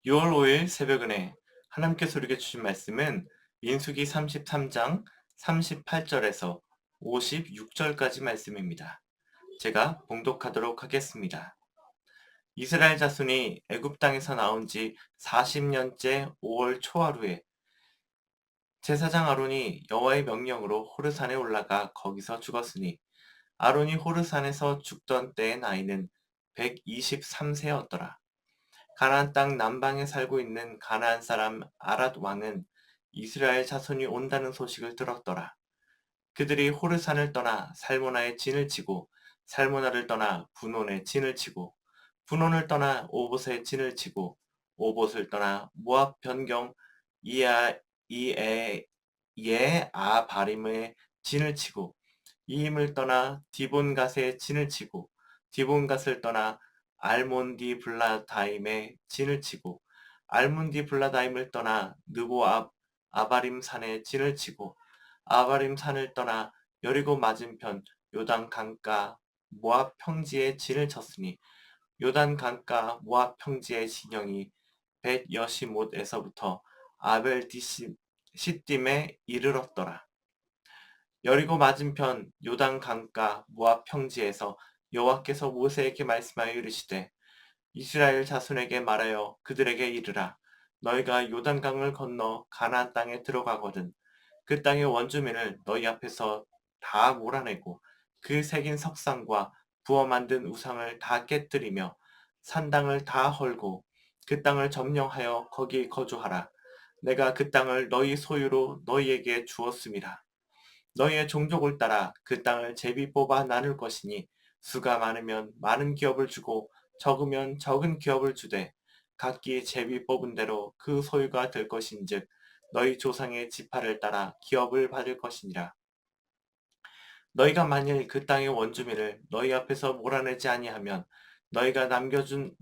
6월 5일 새벽은혜 하나님께서 우리에게 주신 말씀은 민수기 33장 38절에서 56절까지 말씀입니다. 제가 봉독하도록 하겠습니다. 이스라엘 자손이 애굽 땅에서 나온 지 40년째 5월 초하루에 제사장 아론이 여호와의 명령으로 호르산에 올라가 거기서 죽었으니 아론이 호르산에서 죽던 때의 나이는 123세였더라. 가나안 땅 남방에 살고 있는 가나안 사람 아랏 왕은 이스라엘 자손이 온다는 소식을 들었더라. 그들이 호르산을 떠나 살모나에 진을 치고 살모나를 떠나 분온에 진을 치고 분온을 떠나 오봇에 진을 치고 오봇을 떠나 모압 변경 이에 아바림에 진을 치고 이임을 떠나 디본갓에 진을 치고 디본갓을 떠나 알몬디 블라다임에 진을 치고 알몬디 블라다임을 떠나 느보 아바림 산에 진을 치고 아바림 산을 떠나 여리고 맞은편 요단 강가 모압 평지에 진을 쳤으니 요단 강가 모압 평지의 진영이 벳 여시못에서부터 아벨 시딤에 이르렀더라. 여리고 맞은편 요단 강가 모압 평지에서 여호와께서 모세에게 말씀하여 이르시되 이스라엘 자손에게 말하여 그들에게 이르라. 너희가 요단강을 건너 가나안 땅에 들어가거든 그 땅의 원주민을 너희 앞에서 다 몰아내고 그 새긴 석상과 부어 만든 우상을 다 깨뜨리며 산당을 다 헐고 그 땅을 점령하여 거기 거주하라. 내가 그 땅을 너희 소유로 너희에게 주었음이라. 너희의 종족을 따라 그 땅을 제비 뽑아 나눌 것이니 수가 많으면 많은 기업을 주고 적으면 적은 기업을 주되 각기 제비 뽑은 대로 그 소유가 될 것인즉 너희 조상의 지파를 따라 기업을 받을 것이니라. 너희가 만일 그 땅의 원주민을 너희 앞에서 몰아내지 아니하면 너희가 남겨둔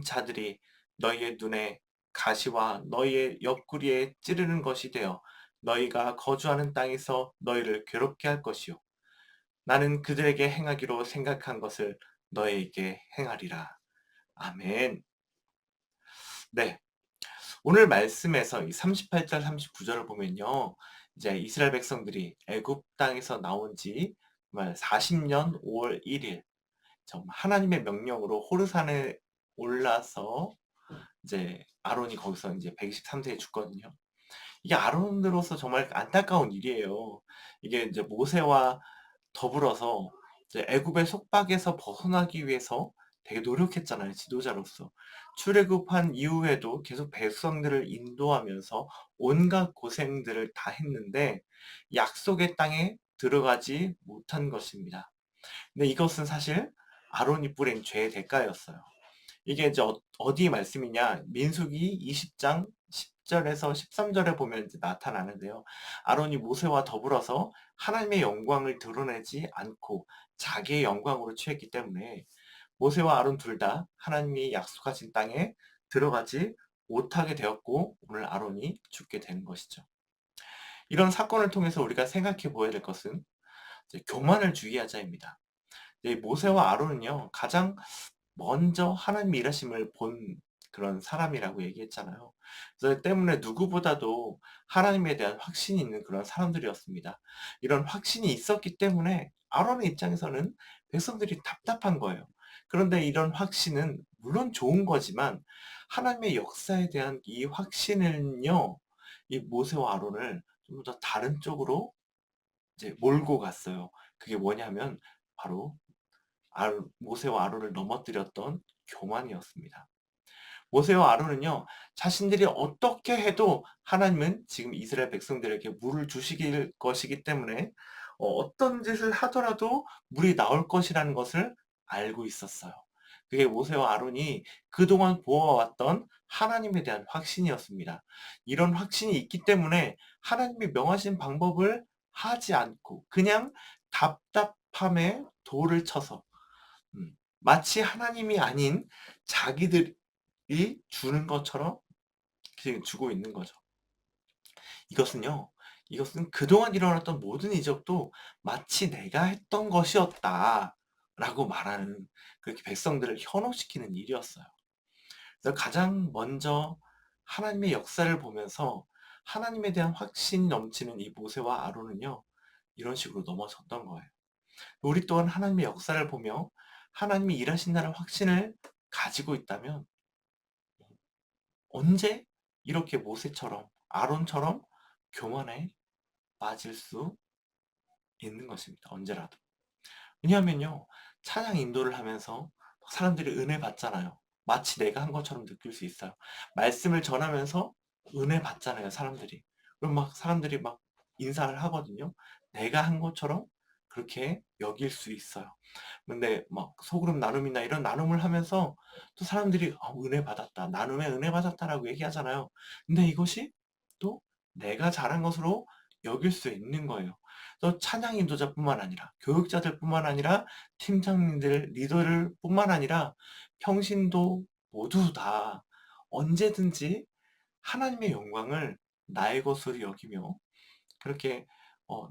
자들이 너희의 눈에 가시와 너희의 옆구리에 찌르는 것이 되어 너희가 거주하는 땅에서 너희를 괴롭게 할 것이요 나는 그들에게 행하기로 생각한 것을 너희에게 행하리라. 아멘. 네. 오늘 말씀에서 이 38절 39절을 보면요. 이제 이스라엘 백성들이 애굽 땅에서 나온 지 정말 40년 5월 1일 정말 하나님의 명령으로 호르산에 올라서 이제 아론이 거기서 이제 123세에 죽거든요. 이게 아론으로서 정말 안타까운 일이에요. 이게 이제 모세와 더불어서 이제 애굽의 속박에서 벗어나기 위해서 되게 노력했잖아요, 지도자로서. 출애굽한 이후에도 계속 백성들을 인도하면서 온갖 고생들을 다 했는데 약속의 땅에 들어가지 못한 것입니다. 근데 이것은 사실 아론이 뿌린 죄의 대가였어요. 이게 이제 어디 말씀이냐? 민수기 20장 10절에서 13절에 보면 이제 나타나는데요. 아론이 모세와 더불어서 하나님의 영광을 드러내지 않고 자기의 영광으로 취했기 때문에 모세와 아론 둘 다 하나님이 약속하신 땅에 들어가지 못하게 되었고 오늘 아론이 죽게 된 것이죠. 이런 사건을 통해서 우리가 생각해 보아야 될 것은 이제 교만을 주의하자입니다. 모세와 아론은요 가장 먼저 하나님의 일하심을 본 그런 사람이라고 얘기했잖아요. 그래서 때문에 누구보다도 하나님에 대한 확신이 있는 그런 사람들이었습니다. 이런 확신이 있었기 때문에 아론의 입장에서는 백성들이 답답한 거예요. 그런데 이런 확신은 물론 좋은 거지만 하나님의 역사에 대한 이 확신은요, 이 모세와 아론을 좀 더 다른 쪽으로 이제 몰고 갔어요. 그게 뭐냐면 바로 모세와 아론을 넘어뜨렸던 교만이었습니다. 모세와 아론은요, 자신들이 어떻게 해도 하나님은 지금 이스라엘 백성들에게 물을 주시길 것이기 때문에 어떤 짓을 하더라도 물이 나올 것이라는 것을 알고 있었어요. 그게 모세와 아론이 그동안 보아왔던 하나님에 대한 확신이었습니다. 이런 확신이 있기 때문에 하나님이 명하신 방법을 하지 않고 그냥 답답함에 돌을 쳐서 마치 하나님이 아닌 자기들이 주는 것처럼 지금 주고 있는 거죠. 이것은요, 이것은 그동안 일어났던 모든 이적도 마치 내가 했던 것이었다라고 말하는 그렇게 백성들을 현혹시키는 일이었어요. 그래서 가장 먼저 하나님의 역사를 보면서 하나님에 대한 확신이 넘치는 이 모세와 아론은요, 이런 식으로 넘어졌던 거예요. 우리 또한 하나님의 역사를 보며 하나님이 일하신다는 확신을 가지고 있다면 언제 이렇게 모세처럼 아론처럼 교만에 빠질 수 있는 것입니다. 언제라도. 왜냐하면요, 찬양 인도를 하면서 사람들이 은혜 받잖아요. 마치 내가 한 것처럼 느낄 수 있어요. 말씀을 전하면서 은혜 받잖아요, 사람들이. 그럼 막 사람들이 막 인사를 하거든요. 내가 한 것처럼 그렇게 여길 수 있어요. 근데 막 소그룹 나눔이나 이런 나눔을 하면서 또 사람들이 은혜 받았다, 나눔에 은혜 받았다라고 얘기하잖아요. 근데 이것이 또 내가 잘한 것으로 여길 수 있는 거예요. 또 찬양 인도자뿐만 아니라 교육자들뿐만 아니라 팀장님들, 리더를 뿐만 아니라 평신도 모두 다 언제든지 하나님의 영광을 나의 것으로 여기며 그렇게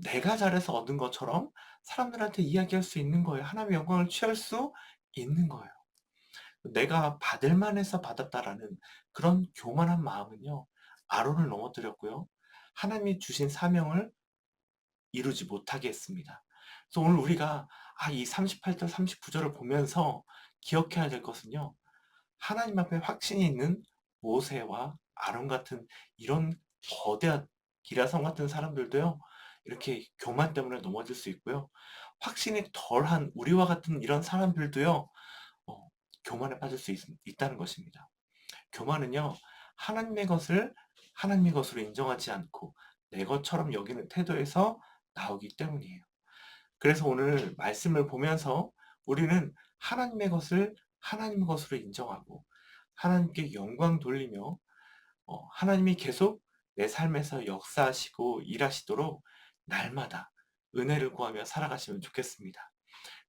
내가 잘해서 얻은 것처럼 사람들한테 이야기할 수 있는 거예요. 하나님의 영광을 취할 수 있는 거예요. 내가 받을 만해서 받았다라는 그런 교만한 마음은요, 아론을 넘어뜨렸고요. 하나님이 주신 사명을 이루지 못하게 했습니다. 그래서 오늘 우리가 이 38절, 39절을 보면서 기억해야 될 것은요, 하나님 앞에 확신이 있는 모세와 아론 같은 이런 거대한 기라성 같은 사람들도요, 이렇게 교만 때문에 넘어질 수 있고요. 확신이 덜한 우리와 같은 이런 사람들도요, 어, 교만에 빠질 수 있다는 것입니다. 교만은요, 하나님의 것을 하나님의 것으로 인정하지 않고 내 것처럼 여기는 태도에서 나오기 때문이에요. 그래서 오늘 말씀을 보면서 우리는 하나님의 것을 하나님의 것으로 인정하고 하나님께 영광 돌리며 하나님이 계속 내 삶에서 역사하시고 일하시도록 날마다 은혜를 구하며 살아가시면 좋겠습니다.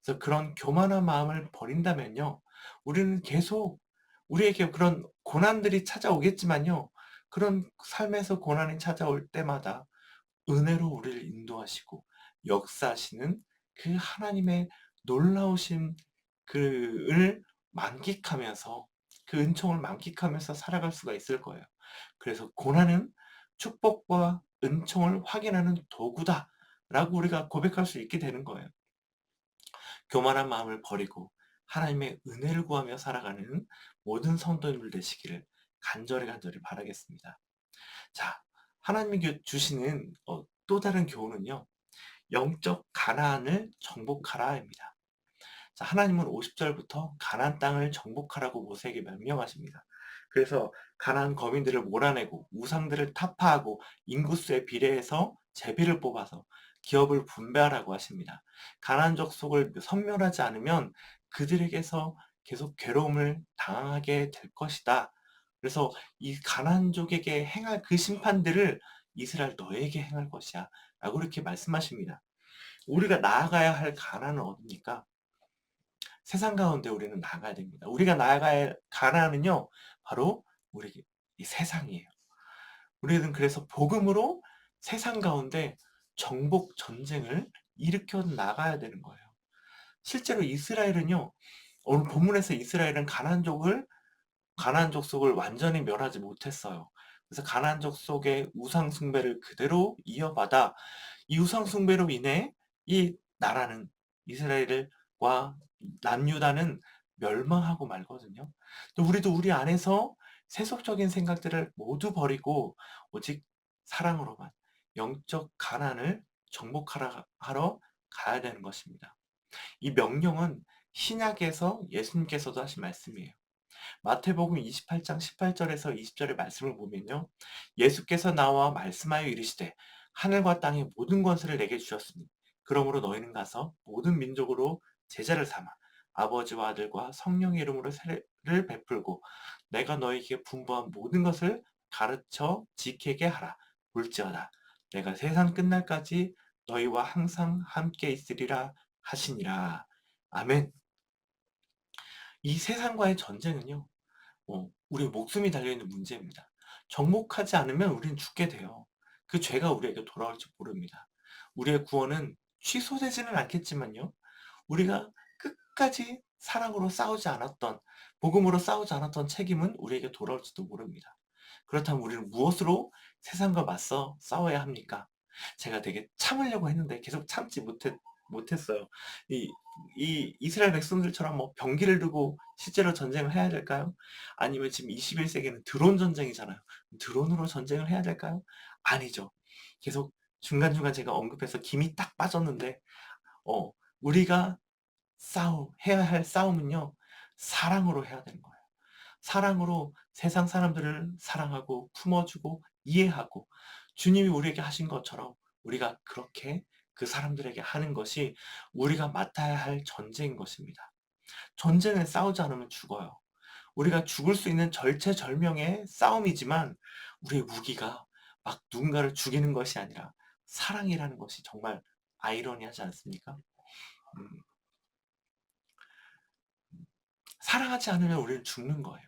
그래서 그런 교만한 마음을 버린다면요, 우리는 계속 우리에게 그런 고난들이 찾아오겠지만요, 그런 삶에서 고난이 찾아올 때마다 은혜로 우리를 인도하시고 역사하시는 그 하나님의 놀라우신 그를 만끽하면서 그 은총을 만끽하면서 살아갈 수가 있을 거예요. 그래서 고난은 축복과 은총을 확인하는 도구다라고 우리가 고백할 수 있게 되는 거예요. 교만한 마음을 버리고 하나님의 은혜를 구하며 살아가는 모든 성도님들 되시기를 간절히 간절히 바라겠습니다. 자, 하나님이 주시는 또 다른 교훈은요, 영적 가나안을 정복하라입니다. 자, 하나님은 50절부터 가나안 땅을 정복하라고 모세에게 명령하십니다. 그래서 가나안 거민들을 몰아내고 우상들을 타파하고 인구수에 비례해서 제비를 뽑아서 기업을 분배하라고 하십니다. 가나안 족속을 섬멸하지 않으면 그들에게서 계속 괴로움을 당하게 될 것이다. 그래서 이 가나안족에게 행할 그 심판들을 이스라엘 너에게 행할 것이야 라고 이렇게 말씀하십니다. 우리가 나아가야 할 가나안은 어디입니까? 세상 가운데 우리는 나가야 됩니다. 우리가 나아가야 할 가나안은요, 바로 우리 이 세상이에요. 우리는 그래서 복음으로 세상 가운데 정복 전쟁을 일으켜 나가야 되는 거예요. 실제로 이스라엘은요, 오늘 본문에서 이스라엘은 가나안 족속을 완전히 멸하지 못했어요. 그래서 가나안 족속의 우상 숭배를 그대로 이어받아 이 우상 숭배로 인해 이 나라는 이스라엘과 남유다는 멸망하고 말거든요. 또 우리도 우리 안에서 세속적인 생각들을 모두 버리고 오직 사랑으로만 영적 가난을 정복하러 가야 되는 것입니다. 이 명령은 신약에서 예수님께서도 하신 말씀이에요. 마태복음 28장 18절에서 20절의 말씀을 보면요, 예수께서 나와 말씀하여 이르시되 하늘과 땅의 모든 권세를 내게 주셨으니 그러므로 너희는 가서 모든 민족으로 제자를 삼아 아버지와 아들과 성령의 이름으로 세례를 베풀고 내가 너희에게 분부한 모든 것을 가르쳐 지키게 하라. 볼지어다 내가 세상 끝날까지 너희와 항상 함께 있으리라 하시니라. 아멘. 이 세상과의 전쟁은요, 우리 목숨이 달려있는 문제입니다. 정복하지 않으면 우리는 죽게 돼요. 그 죄가 우리에게 돌아올지 모릅니다. 우리의 구원은 취소되지는 않겠지만요, 우리가 끝까지 사랑으로 싸우지 않았던, 복음으로 싸우지 않았던 책임은 우리에게 돌아올지도 모릅니다. 그렇다면 우리는 무엇으로 세상과 맞서 싸워야 합니까? 제가 되게 참으려고 했는데 계속 참지 못했어요. 이, 이 이스라엘 백성들처럼 뭐 병기를 두고 실제로 전쟁을 해야 될까요? 아니면 지금 21세기는 드론 전쟁이잖아요. 드론으로 전쟁을 해야 될까요? 아니죠. 계속 중간중간 제가 언급해서 김이 딱 빠졌는데, 어, 우리가 해야 할 싸움은요, 사랑으로 해야 되는 거예요. 사랑으로 세상 사람들을 사랑하고 품어주고 이해하고 주님이 우리에게 하신 것처럼 우리가 그렇게 그 사람들에게 하는 것이 우리가 맡아야 할 전쟁인 것입니다. 전쟁을 싸우지 않으면 죽어요. 우리가 죽을 수 있는 절체절명의 싸움이지만 우리의 무기가 막 누군가를 죽이는 것이 아니라 사랑이라는 것이 정말 아이러니하지 않습니까? 음, 사랑하지 않으면 우리는 죽는 거예요.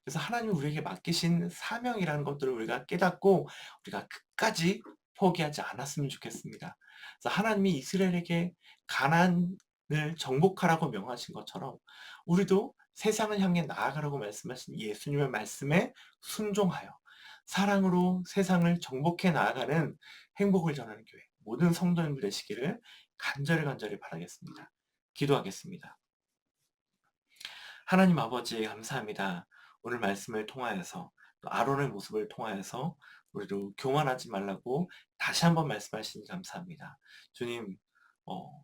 그래서 하나님이 우리에게 맡기신 사명이라는 것들을 우리가 깨닫고 우리가 끝까지 포기하지 않았으면 좋겠습니다. 그래서 하나님이 이스라엘에게 가나안을 정복하라고 명하신 것처럼 우리도 세상을 향해 나아가라고 말씀하신 예수님의 말씀에 순종하여 사랑으로 세상을 정복해 나아가는 행복을 전하는 교회 모든 성도님들 되시기를 간절히 바라겠습니다. 기도하겠습니다. 하나님 아버지 감사합니다. 오늘 말씀을 통하여서 또 아론의 모습을 통하여서 우리도 교만하지 말라고 다시 한번 말씀하시니 감사합니다. 주님, 어,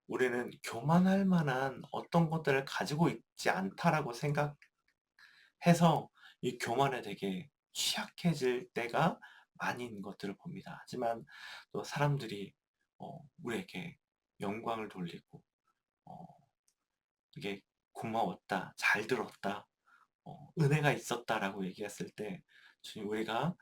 우리는 교만할 만한 어떤 것들을 가지고 있지 않다라고 생각해서 이 교만에 되게 취약해질 때가 많이 있는 것들을 봅니다. 하지만 또 사람들이 우리에게 영광을 돌리고 어, 이게 고마웠다, 잘 들었다, 은혜가 있었다라고 얘기했을 때 주님 우리가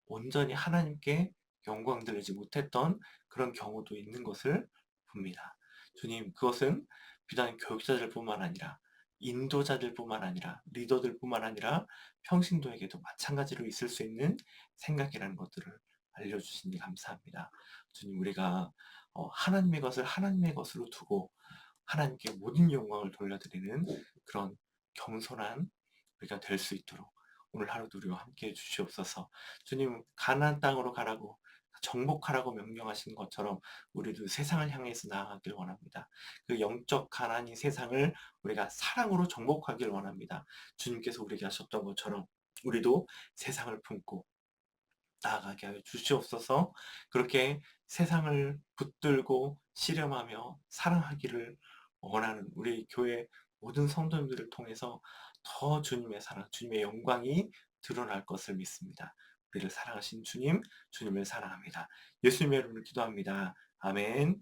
온전히 하나님께 영광 돌리지 못했던 그런 경우도 있는 것을 봅니다. 주님 그것은 비단 교육자들뿐만 아니라 인도자들뿐만 아니라 리더들뿐만 아니라 평신도에게도 마찬가지로 있을 수 있는 생각이라는 것들을 알려주시니 감사합니다. 주님 우리가 하나님의 것을 하나님의 것으로 두고 하나님께 모든 영광을 돌려드리는 그런 겸손한 우리가 될 수 있도록 오늘 하루도 우리와 함께 해주시옵소서. 주님 가나안 땅으로 가라고 정복하라고 명령하신 것처럼 우리도 세상을 향해서 나아가길 원합니다. 그 영적 가나안인 세상을 우리가 사랑으로 정복하길 원합니다. 주님께서 우리에게 하셨던 것처럼 우리도 세상을 품고 나아가게 하여 주시옵소서. 그렇게 세상을 붙들고 씨름하며 사랑하기를 원하는 우리 교회 모든 성도님들을 통해서 더 주님의 사랑, 주님의 영광이 드러날 것을 믿습니다. 우리를 사랑하신 주님, 주님을 사랑합니다. 예수님의 이름으로 기도합니다. 아멘.